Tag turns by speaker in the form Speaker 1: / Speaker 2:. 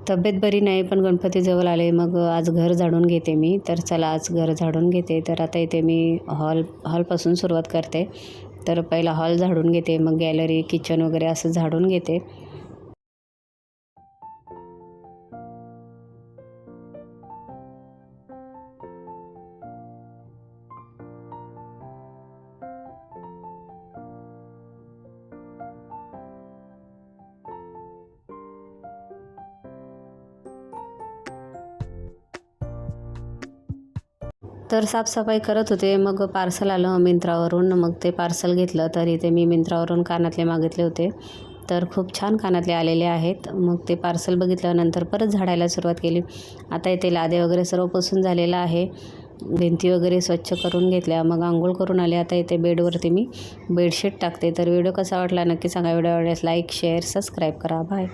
Speaker 1: तब्येत बरी नाही पण गणपती जवळ आले, मग आज घर झाडून घेते मी. तर चला आज घर झाडून घेते. तर आता इथे मी हॉलपासून सुरुवात करते. तर पहिला हॉल झाडून घेते, मग गॅलरी किचन वगैरे असं झाडून घेते. तर साफसफाई करत होते, मग पार्सल आलं मिंत्रावरून. मग ते पार्सल घेतलं. तर इथे मी मिंत्रावरून कानातले मागितले होते. तर खूप छान कानातले आलेले आहेत. मग ते पार्सल बघितल्यानंतर परत झाडायला सुरुवात केली. आता इथे लादे वगैरे सर्व पुसून झालेलं आहे. भिंती वगैरे स्वच्छ करून घेतल्या. मग आंघोळ करून आले. आता इथे बेडवरती मी बेडशीट टाकते. तर व्हिडिओ कसा वाटला नक्की सांगा. व्हिडिओ आवडल्यास लाईक शेअर सबस्क्राईब करा. बाय.